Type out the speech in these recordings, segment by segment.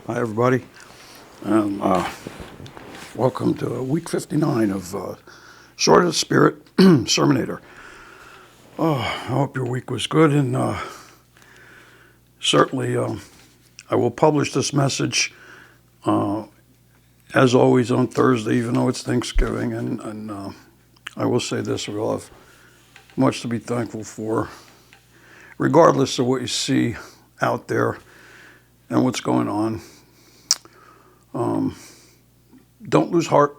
Hi, everybody, and welcome to week 59 of Sword of the Spirit, Sermonator. I hope your week was good, and certainly I will publish this message, as always, on Thursday, even though it's Thanksgiving, and I will say this, we'll have much to be thankful for, regardless of what you see out there and what's going on. Don't lose heart.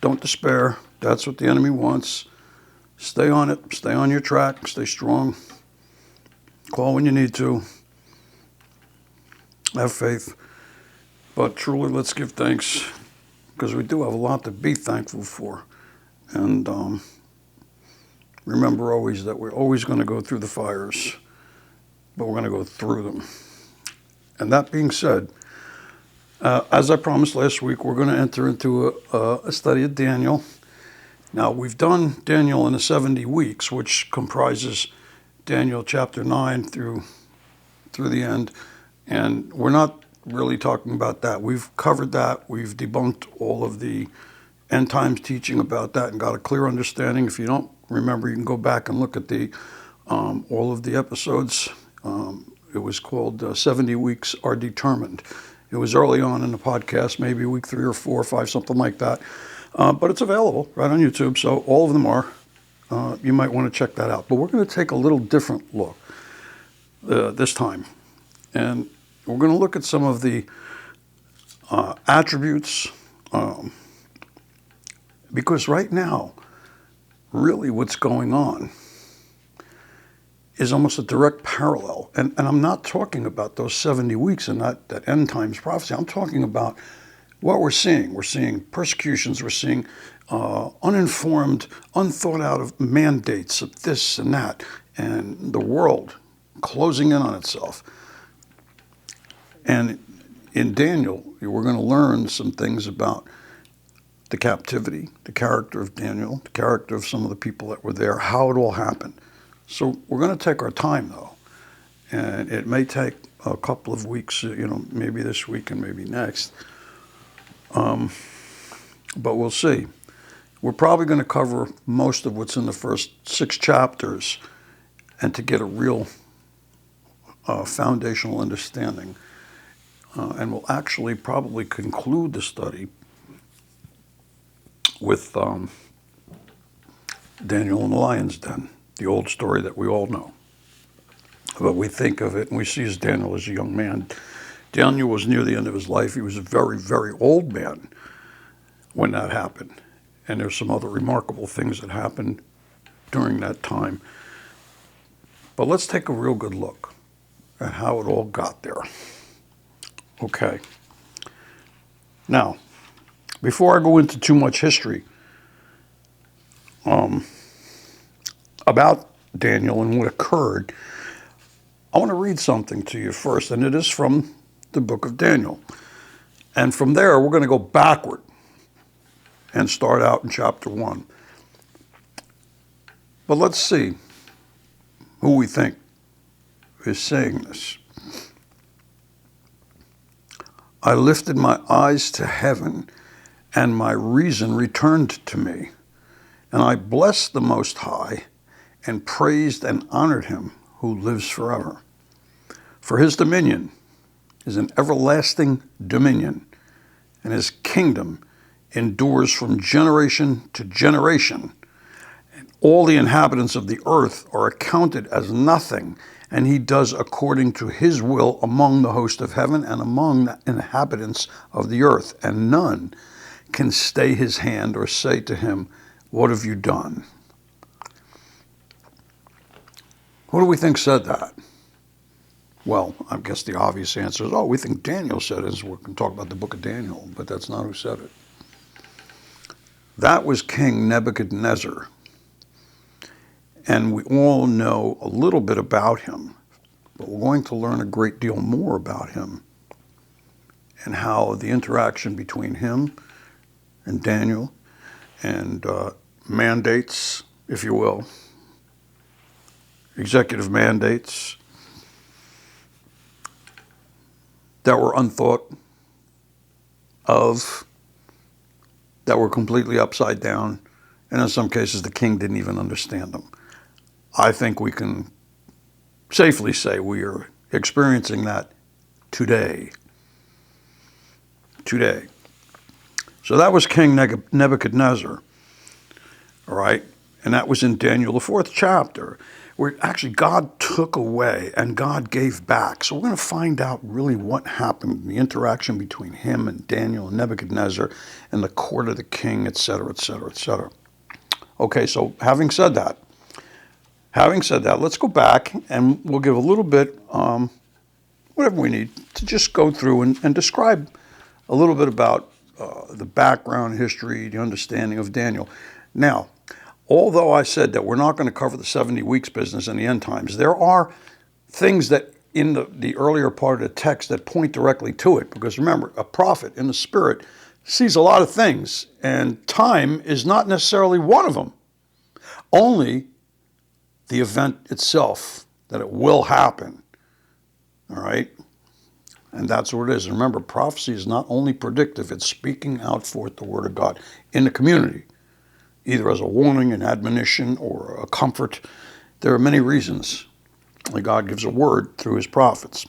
Don't despair. That's what the enemy wants. Stay on it. Stay on your track. Stay strong. Call when you need to. Have faith. But truly, let's give thanks, because we do have a lot to be thankful for. And remember always that we're always going to go through the fires, but we're going to go through them. And that being said, as I promised last week, we're going to enter into a study of Daniel. Now, we've done Daniel in the 70 weeks, which comprises Daniel chapter 9 through the end. And we're not really talking about that. We've covered that. We've debunked all of the end times teaching about that and got a clear understanding. If you don't remember, you can go back and look at the all of the episodes. It was called 70 Weeks Are Determined. It was early on in the podcast, maybe week 3 or 4 or 5, something like that. But it's available right on YouTube, so all of them are. You might want to check that out. But we're going to take a little different look this time. And we're going to look at some of the attributes, because right now, really what's going on is almost a direct parallel. And I'm not talking about those 70 weeks and that end times prophecy. I'm talking about what we're seeing. We're seeing persecutions. We're seeing uninformed, unthought out of mandates of this and that, and the world closing in on itself. And in Daniel, we're going to learn some things about the captivity, the character of Daniel, the character of some of the people that were there, how it all happened. So we're going to take our time, though, and it may take a couple of weeks, maybe this week and maybe next, but we'll see. We're probably going to cover most of what's in the first 6 chapters, and to get a real foundational understanding, and we'll actually probably conclude the study with Daniel in the lion's den. The old story that we all know. But we think of it and we see as Daniel as a young man. Daniel was near the end of his life. He was a very, very old man when that happened. And there's some other remarkable things that happened during that time. But let's take a real good look at how it all got there. Okay. Now, before I go into too much history, about Daniel and what occurred, I want to read something to you first, and it is from the book of Daniel. And from there, we're going to go backward and start out in chapter 1. But let's see who we think is saying this. I lifted my eyes to heaven, and my reason returned to me, and I blessed the Most High, and praised and honored him who lives forever. For his dominion is an everlasting dominion, and his kingdom endures from generation to generation. And all the inhabitants of the earth are accounted as nothing, and he does according to his will among the host of heaven and among the inhabitants of the earth, and none can stay his hand or say to him, "What have you done?" Who do we think said that? Well, I guess the obvious answer is, we think Daniel said it. We're going to talk about the book of Daniel, but that's not who said it. That was King Nebuchadnezzar. And we all know a little bit about him, but we're going to learn a great deal more about him and how the interaction between him and Daniel and mandates, if you will, executive mandates, that were unthought of, that were completely upside down, and in some cases the king didn't even understand them. I think we can safely say we are experiencing that today. Today. So that was King Nebuchadnezzar, all right? And that was in Daniel, the 4th chapter, where actually God took away and God gave back. So we're going to find out really what happened, the interaction between him and Daniel and Nebuchadnezzar and the court of the king, etc., etc., etc. Okay, so having said that, let's go back and we'll give a little bit, whatever we need, to just go through and describe a little bit about the background, history, the understanding of Daniel. Now, although I said that we're not going to cover the 70 weeks business in the end times, there are things that in the earlier part of the text that point directly to it. Because remember, a prophet in the spirit sees a lot of things, and time is not necessarily one of them. Only the event itself, that it will happen. All right? And that's what it is. And remember, prophecy is not only predictive, it's speaking out forth the word of God in the community, either as a warning, an admonition, or a comfort. There are many reasons that God gives a word through his prophets.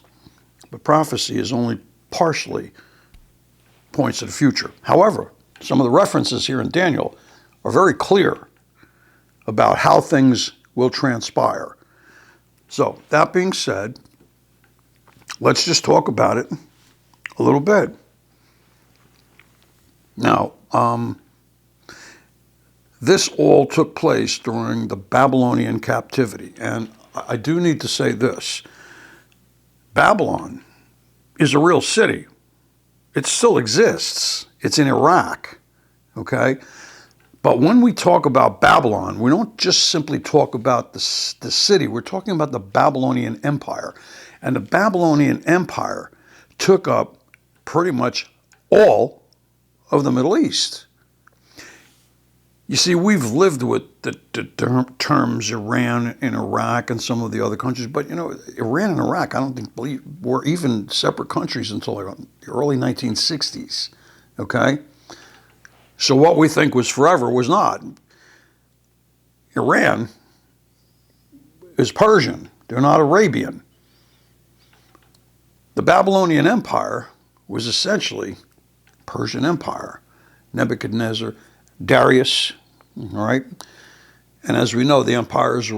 But prophecy is only partially points to the future. However, some of the references here in Daniel are very clear about how things will transpire. So, that being said, let's just talk about it a little bit. Now, this all took place during the Babylonian captivity. And I do need to say this. Babylon is a real city. It still exists. It's in Iraq, okay? But when we talk about Babylon, we don't just simply talk about the city. We're talking about the Babylonian Empire. And the Babylonian Empire took up pretty much all of the Middle East. You see, we've lived with the terms Iran and Iraq and some of the other countries, but Iran and Iraq, I don't think were even separate countries until the early 1960s, okay? So what we think was forever was not. Iran is Persian. They're not Arabian. The Babylonian Empire was essentially Persian Empire. Nebuchadnezzar, Darius, all right? And as we know, the empires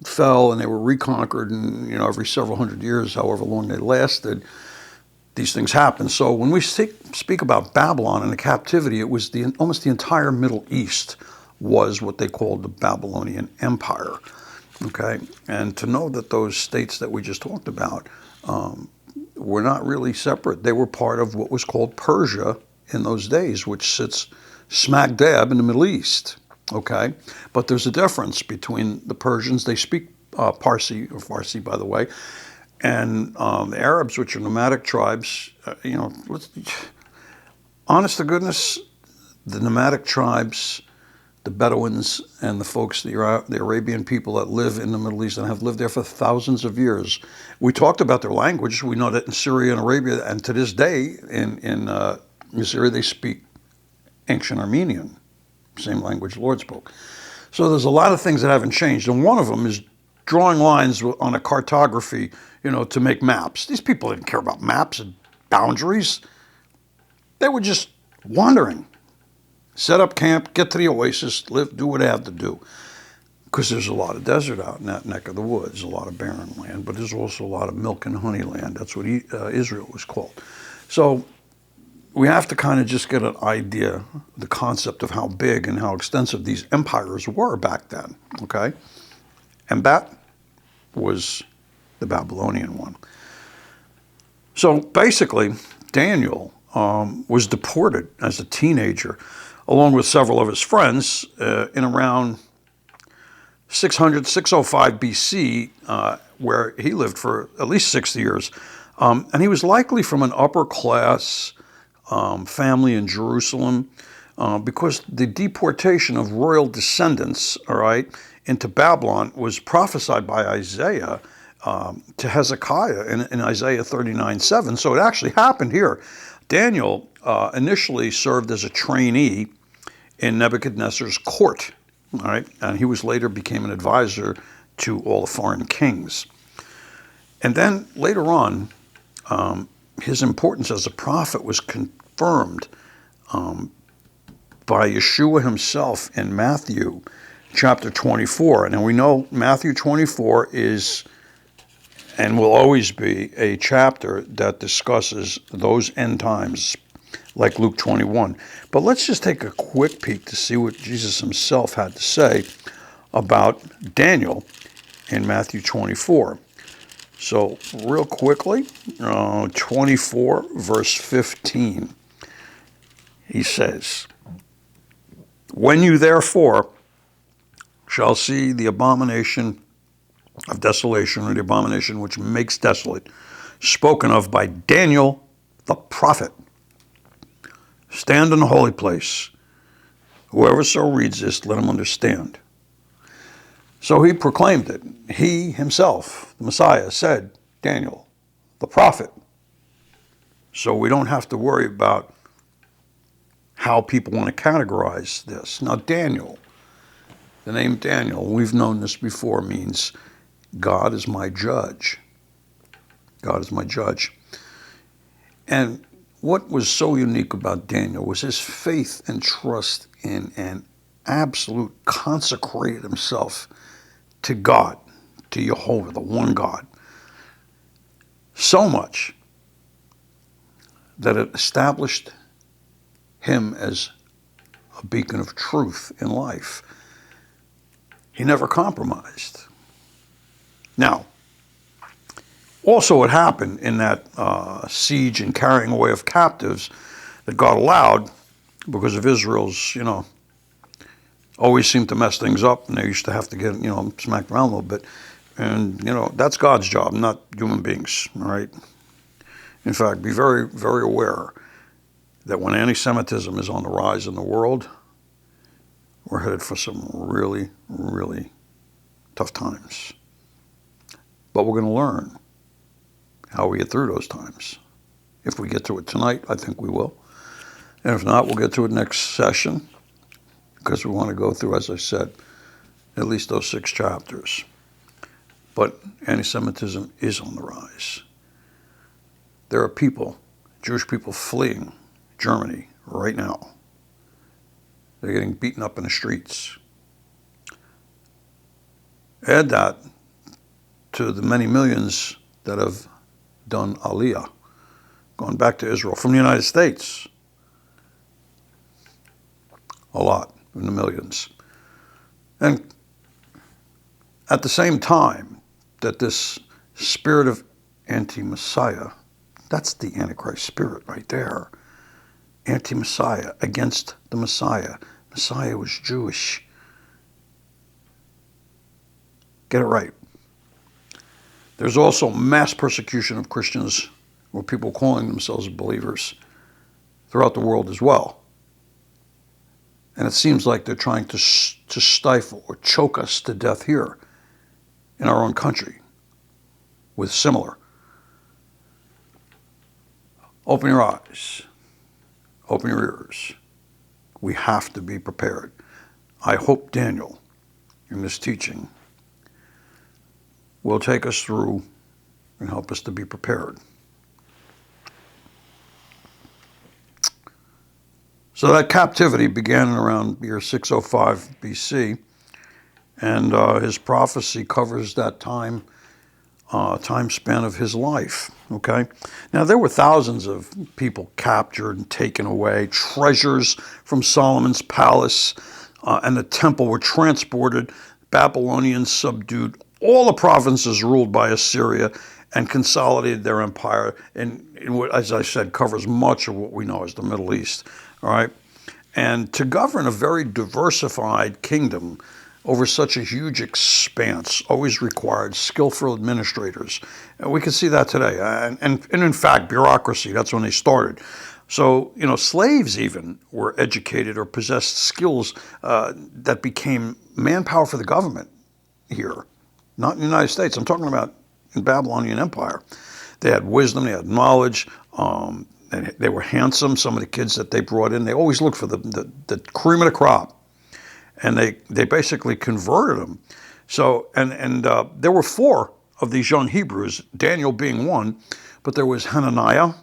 fell and they were reconquered, and every several hundred years, however long they lasted, these things happen. So when we speak about Babylon and the captivity, it was almost the entire Middle East was what they called the Babylonian Empire, okay? And to know that those states that we just talked about were not really separate. They were part of what was called Persia in those days, which sits smack dab in the Middle East, okay? But there's a difference between the Persians. They speak Farsi, by the way, and the Arabs, which are nomadic tribes. Honest to goodness, the nomadic tribes, the Bedouins, and the folks, the Arabian people that live in the Middle East and have lived there for thousands of years. We talked about their language. We know that in Syria and Arabia, and to this day, in Syria, they speak ancient Armenian, same language the Lord spoke. So there's a lot of things that haven't changed, and one of them is drawing lines on a cartography, to make maps. These people didn't care about maps and boundaries. They were just wandering. Set up camp, get to the oasis, live, do what they have to do. Because there's a lot of desert out in that neck of the woods, a lot of barren land, but there's also a lot of milk and honey land. That's what Israel was called. So we have to kind of just get an idea, the concept of how big and how extensive these empires were back then, okay? And that was the Babylonian one. So basically, Daniel was deported as a teenager, along with several of his friends, in around 605 BC, where he lived for at least 60 years. And he was likely from an upper class family in Jerusalem, because the deportation of royal descendants, all right, into Babylon was prophesied by Isaiah to Hezekiah in Isaiah 39:7. So it actually happened here. Daniel initially served as a trainee in Nebuchadnezzar's court, all right, and he was later became an advisor to all the foreign kings. And then later on, his importance as a prophet was confirmed by Yeshua himself in Matthew chapter 24. And we know Matthew 24 is and will always be a chapter that discusses those end times, like Luke 21. But let's just take a quick peek to see what Jesus himself had to say about Daniel in Matthew 24. So real quickly, 24 verse 15, he says, "When you therefore shall see the abomination of desolation, or the abomination which makes desolate, spoken of by Daniel the prophet, stand in the holy place. Whoever so reads this, let him understand." So he proclaimed it. He himself, the Messiah, said, Daniel, the prophet. So we don't have to worry about how people want to categorize this. Now, Daniel, the name Daniel, we've known this before, means God is my judge. God is my judge. And what was so unique about Daniel was his faith and trust in an absolute consecrated himself to God, to Jehovah, the one God. So much that it established him as a beacon of truth in life. He never compromised. Now, also what happened in that siege and carrying away of captives that God allowed because of Israel's, always seemed to mess things up, and they used to have to get, smacked around a little bit. And, that's God's job, not human beings, all right? In fact, be very, very aware that when anti-Semitism is on the rise in the world, we're headed for some really, really tough times. But we're going to learn how we get through those times. If we get to it tonight, I think we will. And if not, we'll get to it next session, because we want to go through, as I said, at least those 6 chapters. But anti-Semitism is on the rise. There are people, Jewish people, fleeing Germany right now. They're getting beaten up in the streets. Add that to the many millions that have done Aliyah, gone back to Israel from the United States. A lot, in the millions. And at the same time that this spirit of anti-Messiah, that's the Antichrist spirit right there. Anti-Messiah, against the Messiah. Messiah was Jewish. Get it right. There's also mass persecution of Christians, or people calling themselves believers, throughout the world as well. And it seems like they're trying to stifle or choke us to death here in our own country with similar. Open your eyes. Open your ears. We have to be prepared. I hope Daniel, in this teaching, will take us through and help us to be prepared. So that captivity began around year 605 BC, and his prophecy covers that time span of his life, okay? Now, there were thousands of people captured and taken away. Treasures from Solomon's palace and the temple were transported. Babylonians subdued all the provinces ruled by Assyria and consolidated their empire, and as I said, covers much of what we know as the Middle East, all right? And to govern a very diversified kingdom over such a huge expanse always required skillful administrators. And we can see that today. And in fact, bureaucracy, that's when they started. So, slaves even were educated or possessed skills that became manpower for the government here. Not in the United States. I'm talking about in Babylonian Empire. They had wisdom, they had knowledge, and they were handsome. Some of the kids that they brought in, they always looked for the cream of the crop. And they basically converted them. So, and there were 4 of these young Hebrews, Daniel being one, but there was Hananiah,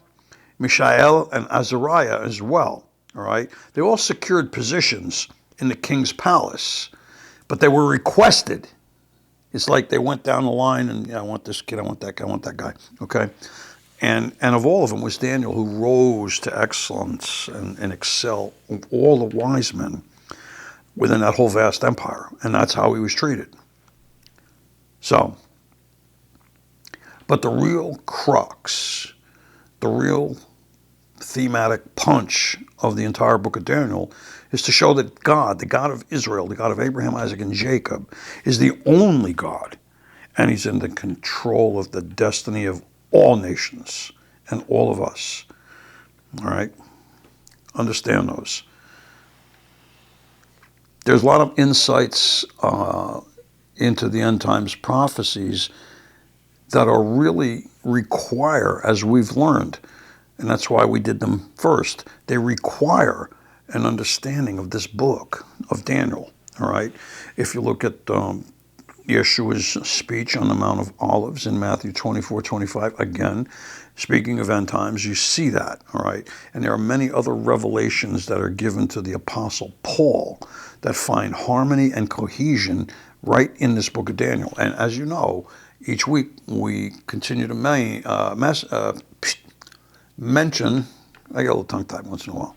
Mishael, and Azariah as well. All right, they all secured positions in the king's palace, but they were requested. It's like they went down the line and, yeah, I want this kid, I want that guy, I want that guy. Okay, and of all of them was Daniel, who rose to excellence and excel of all the wise men within that whole vast empire, and that's how he was treated. So, but the real crux, the real thematic punch of the entire book of Daniel is to show that God, the God of Israel, the God of Abraham, Isaac, and Jacob, is the only God, and he's in the control of the destiny of all nations and all of us. All right? Understand those. There's a lot of insights into the end times prophecies that are really require, as we've learned, and that's why we did them first, they require an understanding of this book of Daniel, all right? If you look at Yeshua's speech on the Mount of Olives in Matthew 24:25, again, speaking of end times, you see that, all right? And there are many other revelations that are given to the Apostle Paul that find harmony and cohesion right in this book of Daniel. And as you know, each week we continue to mention, I get a little tongue-tied once in a while,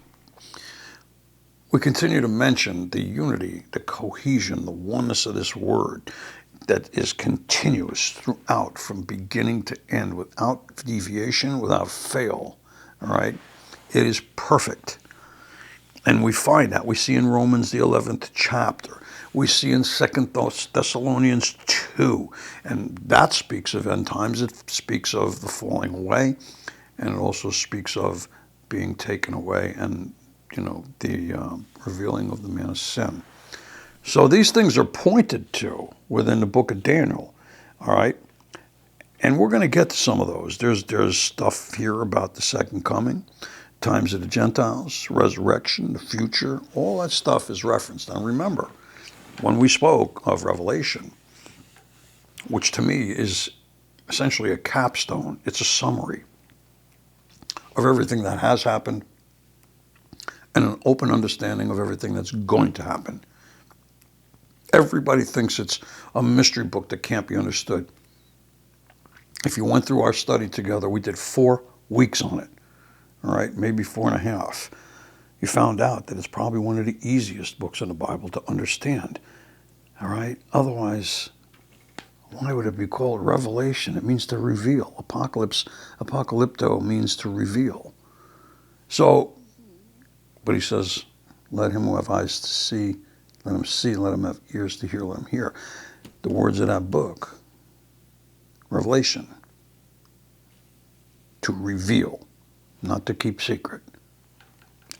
we continue to mention the unity, the cohesion, the oneness of this word that is continuous throughout from beginning to end, without deviation, without fail, all right? It is perfect. And we find that. We see in Romans, the 11th chapter. We see in 2 Thessalonians 2. And that speaks of end times. It speaks of the falling away. And it also speaks of being taken away and, the revealing of the man of sin. So these things are pointed to within the book of Daniel, all right? And we're going to get to some of those. There's stuff here about the second coming, times of the Gentiles, resurrection, the future. All that stuff is referenced. Now remember, when we spoke of Revelation, which to me is essentially a capstone, it's a summary of everything that has happened and an open understanding of everything that's going to happen. Everybody thinks it's a mystery book that can't be understood. If you went through our study together, we did 4 weeks on it, all right, maybe 4.5. You found out that it's probably one of the easiest books in the Bible to understand, all right? Otherwise, why would it be called Revelation? It means to reveal. Apocalypto means to reveal. So, but he says, let him who have eyes to see, let him see, let him have ears to hear, let him hear. The words of that book, Revelation, to reveal, not to keep secret.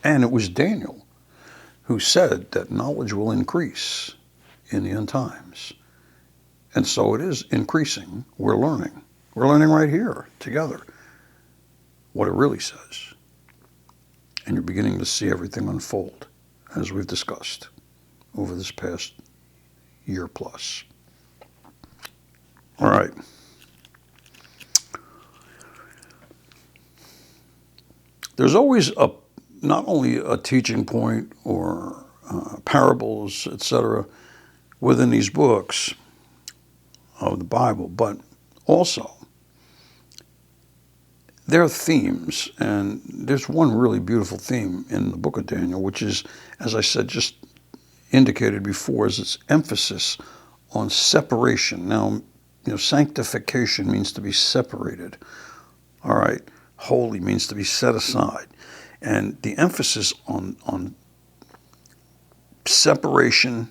And it was Daniel who said that knowledge will increase in the end times. And so it is increasing. We're learning. We're learning right here together what it really says. And you're beginning to see everything unfold, as we've discussed over this past year plus. All right. There's always not only a teaching point or parables, etc., within these books of the Bible, but also there are themes, and there's one really beautiful theme in the book of Daniel, which is, as I said, just indicated before, is its emphasis on separation. Now, sanctification means to be separated. All right. Holy means to be set aside. And the emphasis on separation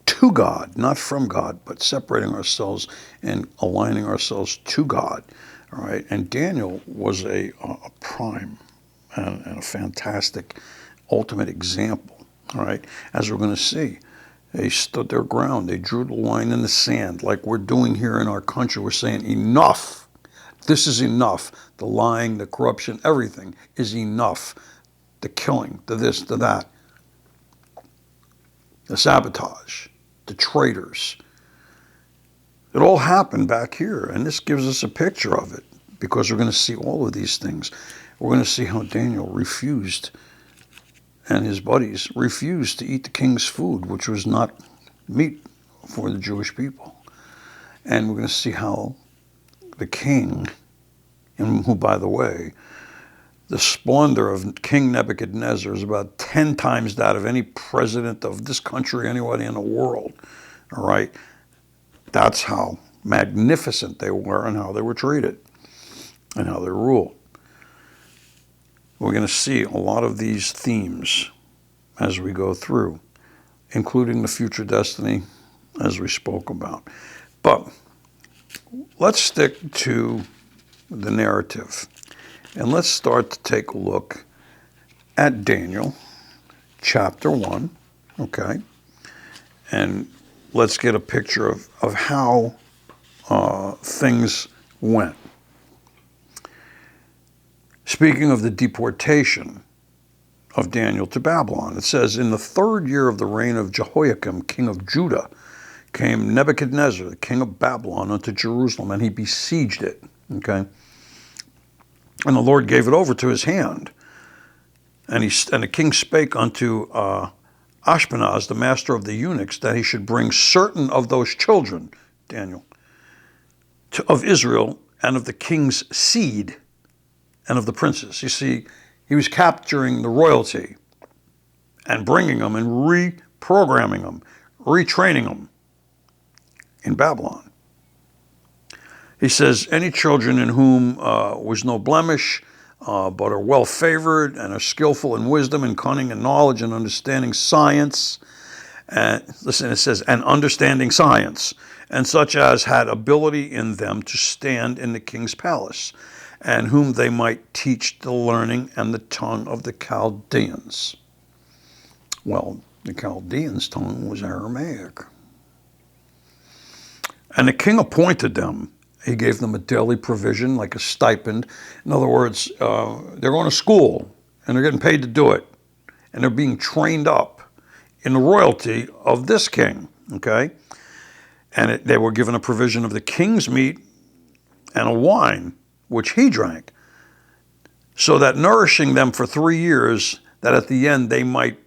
to God, not from God, but separating ourselves and aligning ourselves to God. All right. And Daniel was a prime and a fantastic ultimate example. All right. As we're going to see, They stood their ground. They drew the line in the sand like we're doing here in our country. We're saying enough. This is enough. The lying, the corruption, everything is enough. The killing, the this, the that, the sabotage, the traitors. It all happened back here, and this gives us a picture of it because we're going to see all of these things. We're going to see how Daniel refused and his buddies refused to eat the king's food, which was not meat for the Jewish people. And we're going to see how the king, and who, by the way, the splendor of King Nebuchadnezzar is about 10 times that of any president of this country, anybody in the world, all right? That's how magnificent they were and how they were treated and how they ruled. We're going to see a lot of these themes as we go through, including the future destiny as we spoke about. But let's stick to the narrative. And let's start to take a look at Daniel chapter 1, okay? And let's get a picture of how things went. Speaking of the deportation of Daniel to Babylon, it says, in the 3rd year of the reign of Jehoiakim, king of Judah, came Nebuchadnezzar, the king of Babylon, unto Jerusalem, and he besieged it, okay? And the Lord gave it over to his hand. And the king spake unto Ashpenaz, the master of the eunuchs, that he should bring certain of those children, Daniel, of Israel, and of the king's seed, and of the princes. You see, he was capturing the royalty and bringing them and reprogramming them, retraining them in Babylon. He says, any children in whom was no blemish, but are well favored and are skillful in wisdom and cunning and knowledge and understanding science. And listen, it says, and understanding science, and such as had ability in them to stand in the king's palace, and whom they might teach the learning and the tongue of the Chaldeans. Well, the Chaldeans' tongue was Aramaic. And the king appointed them. He gave them a daily provision, like a stipend. In other words, they're going to school, and they're getting paid to do it. And they're being trained up in the royalty of this king, okay? And they were given a provision of the king's meat and a wine, which he drank, so that nourishing them for 3 years, that at the end they might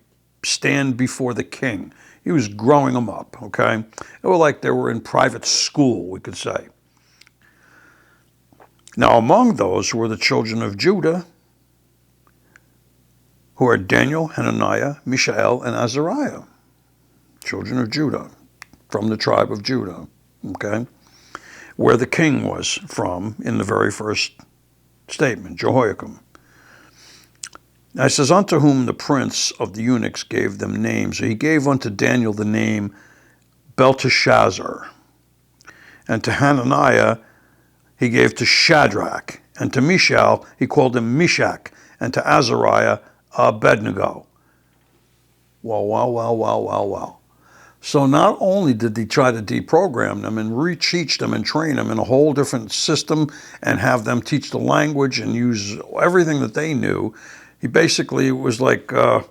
stand before the king. He was growing them up, okay? They were like they were in private school, we could say. Now among those were the children of Judah, who are Daniel, Hananiah, Mishael, and Azariah. Children of Judah, from the tribe of Judah, okay? Where the king was from in the very first statement, Jehoiakim. Now it says, unto whom the prince of the eunuchs gave them names. So he gave unto Daniel the name Belteshazzar. And to Hananiah he gave to Shadrach. And to Mishael he called him Meshach. And to Azariah Abednego. Wow. So not only did he try to deprogram them and reteach them and train them in a whole different system and have them teach the language and use everything that they knew, he basically was like, I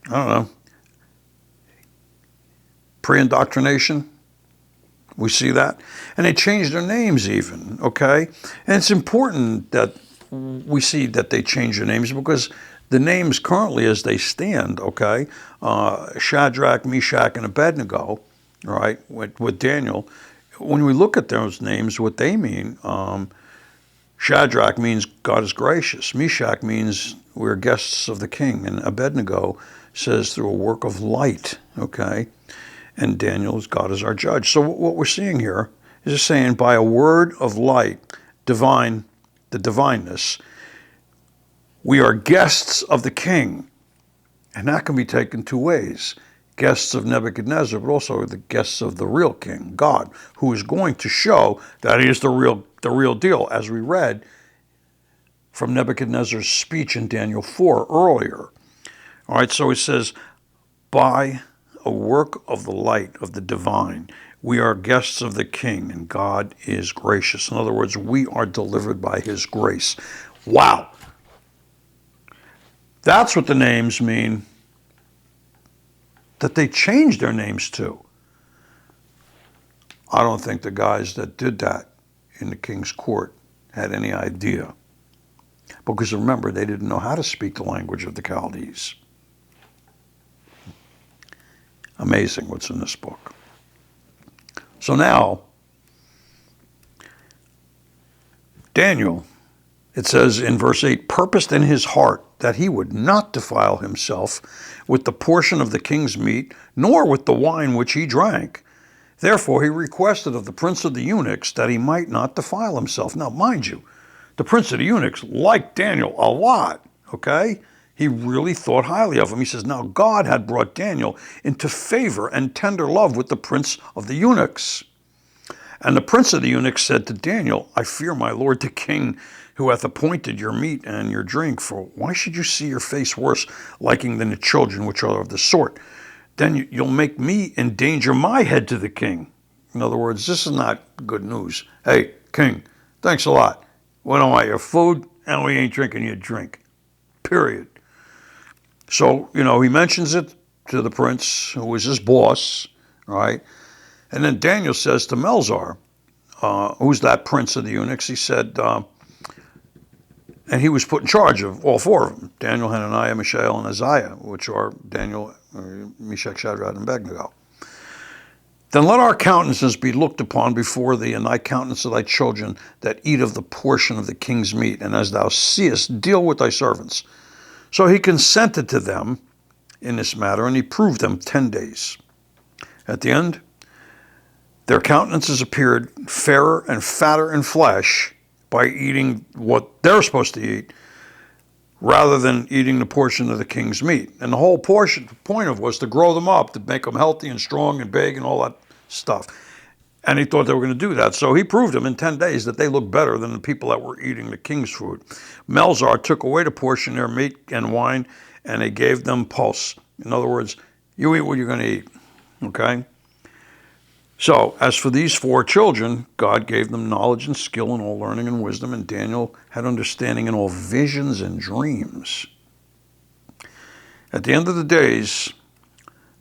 don't know, pre-indoctrination. We see that. And they changed their names even, okay? And it's important that we see that they change their names because the names currently as they stand, okay, Shadrach, Meshach, and Abednego, all right, with Daniel, when we look at those names, what they mean, Shadrach means God is gracious. Meshach means we're guests of the king. And Abednego says through a work of light, okay, and Daniel's God is our judge. So what we're seeing here is just saying by a word of light, divine, the divineness, we are guests of the king. And that can be taken two ways. Guests of Nebuchadnezzar, but also the guests of the real king, God, who is going to show that he is the real deal, as we read from Nebuchadnezzar's speech in Daniel 4 earlier, All right, so it says, by a work of the light of the divine, we are guests of the King, and God is gracious. In other words, we are delivered by his grace. Wow. That's what the names mean that they changed their names to. I don't think the guys that did that in the king's court had any idea. Because remember, they didn't know how to speak the language of the Chaldees. Amazing what's in this book. So now, Daniel, it says in verse 8, purposed in his heart that he would not defile himself with the portion of the king's meat, nor with the wine which he drank. Therefore he requested of the prince of the eunuchs that he might not defile himself. Now, mind you, the prince of the eunuchs liked Daniel a lot, okay? He really thought highly of him. He says, now God had brought Daniel into favor and tender love with the prince of the eunuchs. And the prince of the eunuchs said to Daniel, I fear my lord the king, who hath appointed your meat and your drink, for why should you see your face worse liking than the children which are of the sort? Then you'll make me endanger my head to the king. In other words, this is not good news. Hey, king, thanks a lot. We don't want your food, and we ain't drinking your drink. Period. So, he mentions it to the prince, who was his boss, right? And then Daniel says to Melzar, who's that prince of the eunuchs, he said, and he was put in charge of all four of them, Daniel, Hananiah, Mishael, and Isaiah, which are Daniel, Meshach, Shadrach, and Abednego. Then let our countenances be looked upon before thee, and thy countenance of thy children that eat of the portion of the king's meat, and as thou seest, deal with thy servants. So he consented to them in this matter, and he proved them 10 days. At the end, their countenances appeared fairer and fatter in flesh by eating what they're supposed to eat, rather than eating the portion of the king's meat. And the whole point of was to grow them up, to make them healthy and strong and big and all that stuff. And he thought they were going to do that. So he proved them in 10 days that they looked better than the people that were eating the king's food. Melzar took away the portion of their meat and wine, and they gave them pulse. In other words, you eat what you're going to eat, okay? So, as for these four children, God gave them knowledge and skill in all learning and wisdom, and Daniel had understanding in all visions and dreams. At the end of the days,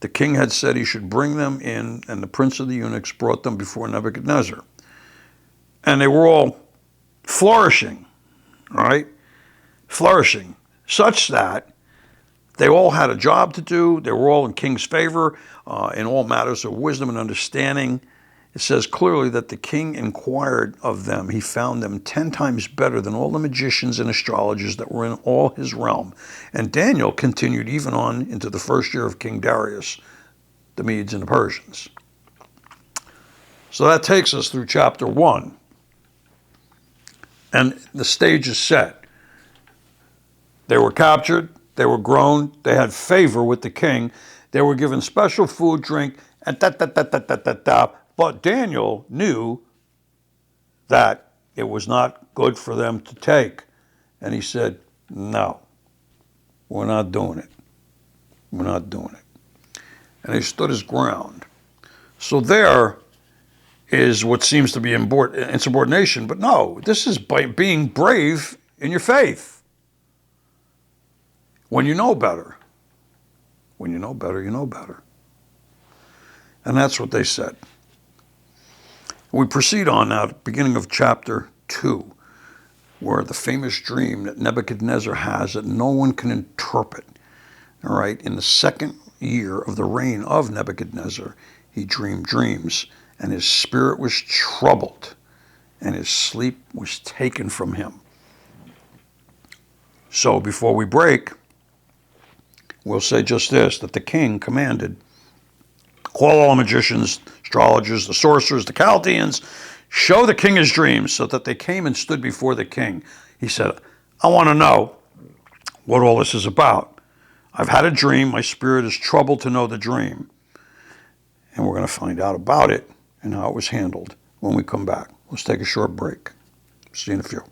the king had said he should bring them in, and the prince of the eunuchs brought them before Nebuchadnezzar. And they were all flourishing, right? Flourishing, such that they all had a job to do. They were all in king's favor in all matters of wisdom and understanding. It says clearly that the king inquired of them. He found them 10 times better than all the magicians and astrologers that were in all his realm. And Daniel continued even on into the first year of King Darius, the Medes and the Persians. So that takes us through chapter 1. And the stage is set. They were captured. They were grown. They had favor with the king. They were given special food, drink, and But Daniel knew that it was not good for them to take. And he said, no, we're not doing it. We're not doing it. And he stood his ground. So there is what seems to be insubordination. But no, this is by being brave in your faith. When you know better. When you know better, you know better. And that's what they said. We proceed on now, beginning of chapter 2, where the famous dream that Nebuchadnezzar has that no one can interpret. All right, in the second year of the reign of Nebuchadnezzar, he dreamed dreams, and his spirit was troubled, and his sleep was taken from him. So before we break, we'll say just this, that the king commanded, call all the magicians, astrologers, the sorcerers, the Chaldeans, show the king his dreams, so that they came and stood before the king. He said, I want to know what all this is about. I've had a dream. My spirit is troubled to know the dream. And we're going to find out about it and how it was handled when we come back. Let's take a short break. See you in a few.